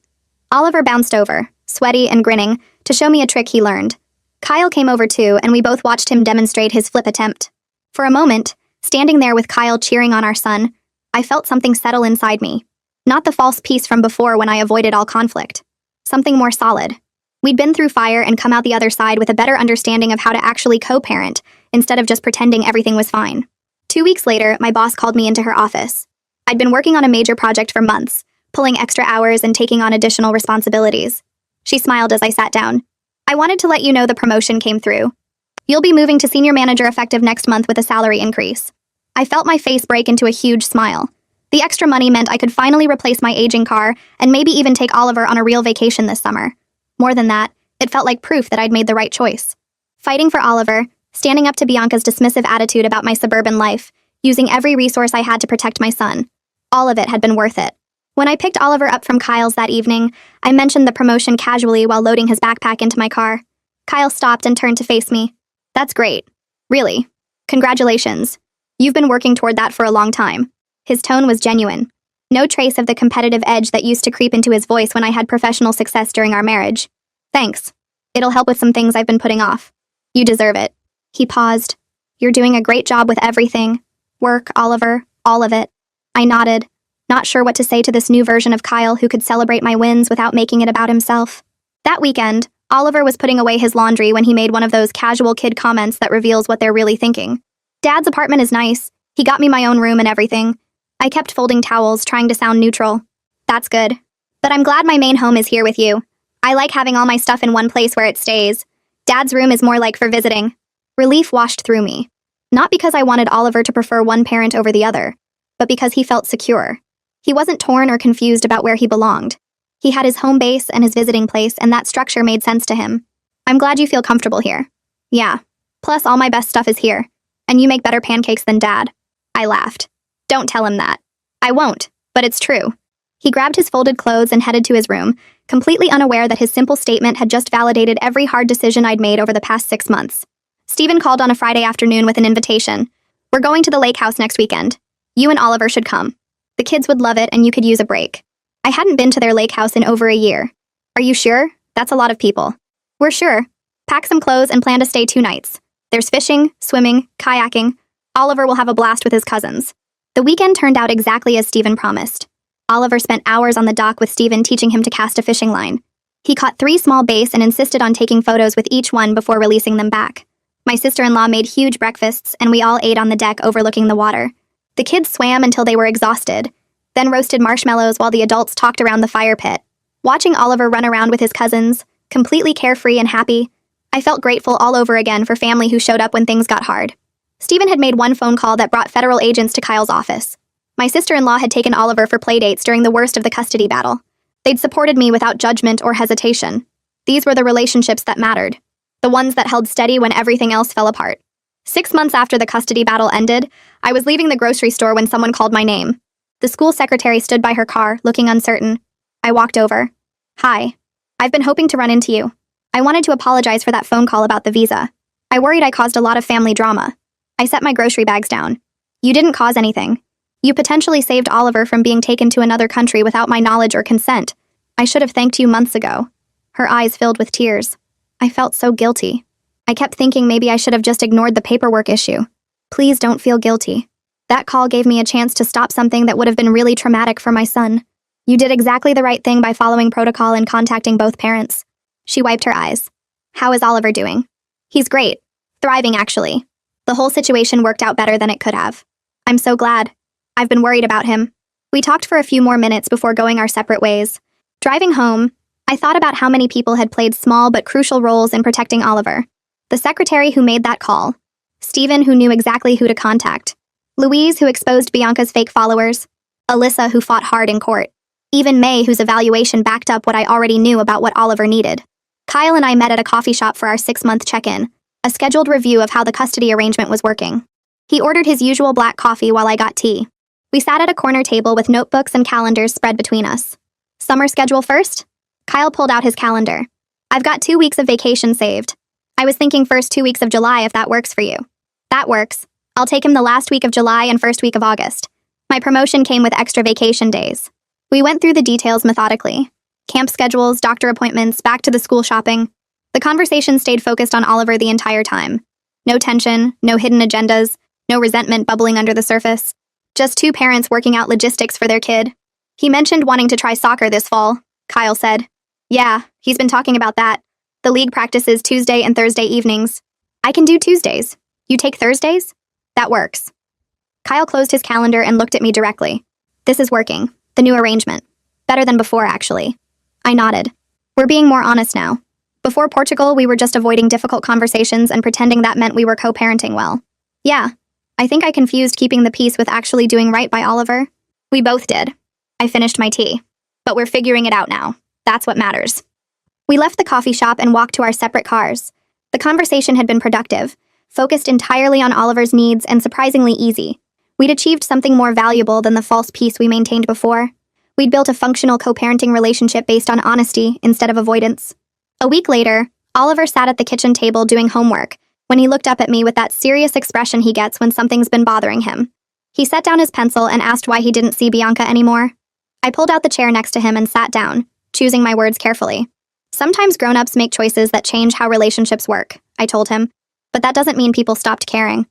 Oliver bounced over, sweaty and grinning, to show me a trick he learned. Kyle came over too, and we both watched him demonstrate his flip attempt. For a moment, standing there with Kyle cheering on our son, I felt something settle inside me. Not the false peace from before when I avoided all conflict. Something more solid. We'd been through fire and come out the other side with a better understanding of how to actually co-parent, instead of just pretending everything was fine. 2 weeks later, my boss called me into her office. I'd been working on a major project for months, pulling extra hours and taking on additional responsibilities. She smiled as I sat down. I wanted to let you know the promotion came through. You'll be moving to senior manager effective next month with a salary increase. I felt my face break into a huge smile. The extra money meant I could finally replace my aging car and maybe even take Oliver on a real vacation this summer. More than that, it felt like proof that I'd made the right choice. Fighting for Oliver, standing up to Bianca's dismissive attitude about my suburban life, using every resource I had to protect my son. All of it had been worth it. When I picked Oliver up from Kyle's that evening, I mentioned the promotion casually while loading his backpack into my car. Kyle stopped and turned to face me. That's great. Really. Congratulations. You've been working toward that for a long time. His tone was genuine. No trace of the competitive edge that used to creep into his voice when I had professional success during our marriage. Thanks. It'll help with some things I've been putting off. You deserve it. He paused. You're doing a great job with everything. Work, Oliver, all of it. I nodded, not sure what to say to this new version of Kyle who could celebrate my wins without making it about himself. That weekend, Oliver was putting away his laundry when he made one of those casual kid comments that reveals what they're really thinking. Dad's apartment is nice. He got me my own room and everything. I kept folding towels, trying to sound neutral. That's good. But I'm glad my main home is here with you. I like having all my stuff in one place where it stays. Dad's room is more like for visiting. Relief washed through me. Not because I wanted Oliver to prefer one parent over the other, but because he felt secure. He wasn't torn or confused about where he belonged. He had his home base and his visiting place, and that structure made sense to him. I'm glad you feel comfortable here. Yeah. Plus, all my best stuff is here. And you make better pancakes than Dad. I laughed. Don't tell him that. I won't, but it's true. He grabbed his folded clothes and headed to his room, completely unaware that his simple statement had just validated every hard decision I'd made over the past 6 months. Stephen called on a Friday afternoon with an invitation. We're going to the lake house next weekend. You and Oliver should come. The kids would love it and you could use a break. I hadn't been to their lake house in over a year. Are you sure? That's a lot of people. We're sure. Pack some clothes and plan to stay 2 nights. There's fishing, swimming, kayaking. Oliver will have a blast with his cousins. The weekend turned out exactly as Stephen promised. Oliver spent hours on the dock with Stephen teaching him to cast a fishing line. He caught 3 small bass and insisted on taking photos with each one before releasing them back. My sister-in-law made huge breakfasts and we all ate on the deck overlooking the water. The kids swam until they were exhausted, then roasted marshmallows while the adults talked around the fire pit. Watching Oliver run around with his cousins, completely carefree and happy, I felt grateful all over again for family who showed up when things got hard. Stephen had made one phone call that brought federal agents to Kyle's office. My sister-in-law had taken Oliver for playdates during the worst of the custody battle. They'd supported me without judgment or hesitation. These were the relationships that mattered, the ones that held steady when everything else fell apart. 6 months after the custody battle ended, I was leaving the grocery store when someone called my name. The school secretary stood by her car, looking uncertain. I walked over. Hi. I've been hoping to run into you. I wanted to apologize for that phone call about the visa. I worried I caused a lot of family drama. I set my grocery bags down. You didn't cause anything. You potentially saved Oliver from being taken to another country without my knowledge or consent. I should have thanked you months ago. Her eyes filled with tears. I felt so guilty. I kept thinking maybe I should have just ignored the paperwork issue. Please don't feel guilty. That call gave me a chance to stop something that would have been really traumatic for my son. You did exactly the right thing by following protocol and contacting both parents. She wiped her eyes. How is Oliver doing? He's great. Thriving, actually. The whole situation worked out better than it could have. I'm so glad. I've been worried about him. We talked for a few more minutes before going our separate ways. Driving home, I thought about how many people had played small but crucial roles in protecting Oliver. The secretary who made that call. Stephen, who knew exactly who to contact. Louise, who exposed Bianca's fake followers. Alyssa, who fought hard in court. Even May, whose evaluation backed up what I already knew about what Oliver needed. Kyle and I met at a coffee shop for our 6-month check-in, a scheduled review of how the custody arrangement was working. He ordered his usual black coffee while I got tea. We sat at a corner table with notebooks and calendars spread between us. Summer schedule first? Kyle pulled out his calendar. I've got 2 weeks of vacation saved. I was thinking first 2 weeks of July if that works for you. That works. I'll take him the last week of July and first week of August. My promotion came with extra vacation days. We went through the details methodically. Camp schedules, doctor appointments, back to the school shopping. The conversation stayed focused on Oliver the entire time. No tension, no hidden agendas, no resentment bubbling under the surface. Just 2 parents working out logistics for their kid. He mentioned wanting to try soccer this fall, Kyle said. Yeah, he's been talking about that. The league practices Tuesday and Thursday evenings. I can do Tuesdays. You take Thursdays? That works. Kyle closed his calendar and looked at me directly. This is working. The new arrangement. Better than before, actually. I nodded. We're being more honest now. Before Portugal, we were just avoiding difficult conversations and pretending that meant we were co-parenting well. Yeah, I think I confused keeping the peace with actually doing right by Oliver. We both did. I finished my tea. But we're figuring it out now. That's what matters. We left the coffee shop and walked to our separate cars. The conversation had been productive, focused entirely on Oliver's needs and surprisingly easy. We'd achieved something more valuable than the false peace we maintained before. We'd built a functional co-parenting relationship based on honesty instead of avoidance. A week later, Oliver sat at the kitchen table doing homework when he looked up at me with that serious expression he gets when something's been bothering him. He set down his pencil and asked why he didn't see Bianca anymore. I pulled out the chair next to him and sat down, choosing my words carefully. Sometimes grown-ups make choices that change how relationships work, I told him, but that doesn't mean people stopped caring.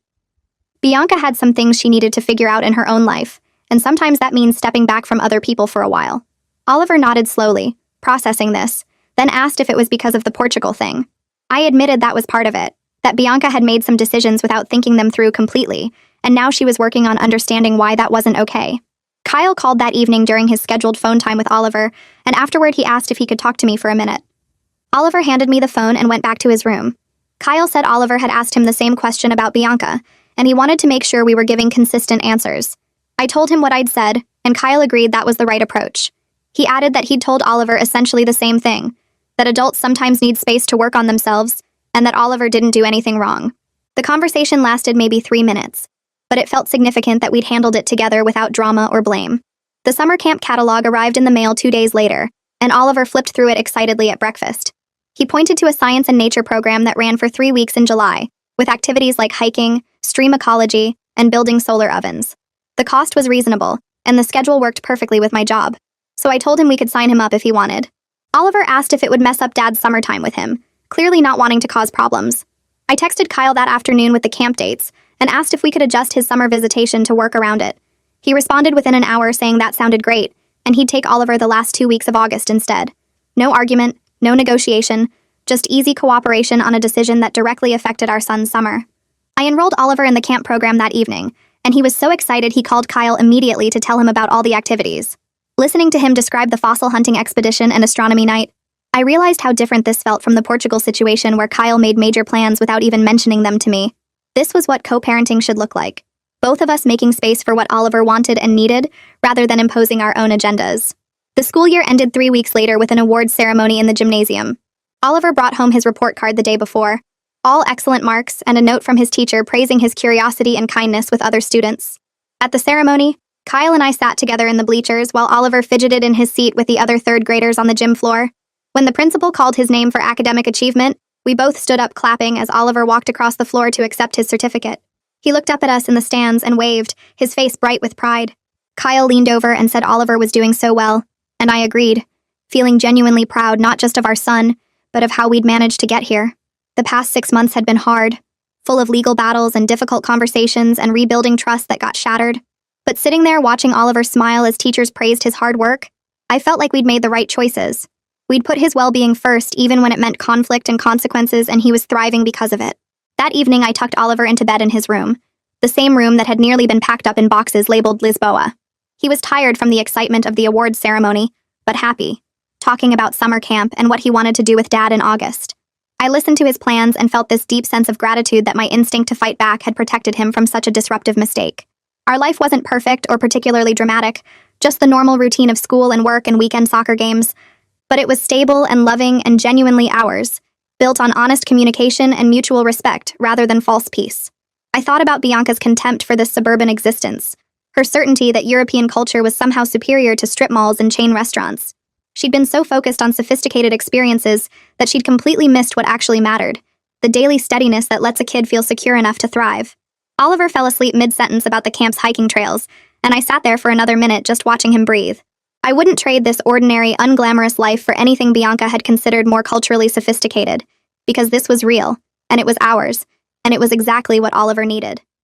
Bianca had some things she needed to figure out in her own life, and sometimes that means stepping back from other people for a while. Oliver nodded slowly, processing this, then asked if it was because of the Portugal thing. I admitted that was part of it. that Bianca had made some decisions without thinking them through completely, and now she was working on understanding why that wasn't okay. Kyle called that evening during his scheduled phone time with Oliver, and afterward he asked if he could talk to me for a minute. Oliver handed me the phone and went back to his room. Kyle said Oliver had asked him the same question about Bianca, and he wanted to make sure we were giving consistent answers. I told him what I'd said, and Kyle agreed that was the right approach. He added that he'd told Oliver essentially the same thing, that adults sometimes need space to work on themselves, and that Oliver didn't do anything wrong. The conversation lasted maybe 3 minutes, but it felt significant that we'd handled it together without drama or blame. The summer camp catalog arrived in the mail 2 days later, and Oliver flipped through it excitedly at breakfast. He pointed to a science and nature program that ran for 3 weeks in July, with activities like hiking, stream ecology, and building solar ovens. The cost was reasonable, and the schedule worked perfectly with my job, so I told him we could sign him up if he wanted. Oliver asked if it would mess up Dad's summertime with him, clearly not wanting to cause problems. I texted Kyle that afternoon with the camp dates and asked if we could adjust his summer visitation to work around it. He responded within an hour saying that sounded great, and he'd take Oliver the last 2 weeks of August instead. No argument, no negotiation, just easy cooperation on a decision that directly affected our son's summer. I enrolled Oliver in the camp program that evening, and he was so excited he called Kyle immediately to tell him about all the activities. Listening to him describe the fossil hunting expedition and astronomy night, I realized how different this felt from the Portugal situation where Kyle made major plans without even mentioning them to me. This was what co-parenting should look like. Both of us making space for what Oliver wanted and needed, rather than imposing our own agendas. The school year ended 3 weeks later with an awards ceremony in the gymnasium. Oliver brought home his report card the day before. All excellent marks and a note from his teacher praising his curiosity and kindness with other students. At the ceremony, Kyle and I sat together in the bleachers while Oliver fidgeted in his seat with the other third graders on the gym floor. When the principal called his name for academic achievement, we both stood up clapping as Oliver walked across the floor to accept his certificate. He looked up at us in the stands and waved, his face bright with pride. Kyle leaned over and said Oliver was doing so well, and I agreed, feeling genuinely proud not just of our son, but of how we'd managed to get here. The past 6 months had been hard, full of legal battles and difficult conversations and rebuilding trust that got shattered. But sitting there watching Oliver smile as teachers praised his hard work, I felt like we'd made the right choices. We'd put his well-being first even when it meant conflict and consequences, and he was thriving because of it. That evening I tucked Oliver into bed in his room, the same room that had nearly been packed up in boxes labeled Lisboa. He was tired from the excitement of the awards ceremony, but happy, talking about summer camp and what he wanted to do with Dad in August. I listened to his plans and felt this deep sense of gratitude that my instinct to fight back had protected him from such a disruptive mistake. Our life wasn't perfect or particularly dramatic, just the normal routine of school and work and weekend soccer games, but it was stable and loving and genuinely ours, built on honest communication and mutual respect rather than false peace. I thought about Bianca's contempt for this suburban existence, her certainty that European culture was somehow superior to strip malls and chain restaurants. She'd been so focused on sophisticated experiences that she'd completely missed what actually mattered, the daily steadiness that lets a kid feel secure enough to thrive. Oliver fell asleep mid-sentence about the camp's hiking trails, and I sat there for another minute just watching him breathe. I wouldn't trade this ordinary, unglamorous life for anything Bianca had considered more culturally sophisticated, because this was real, and it was ours, and it was exactly what Oliver needed.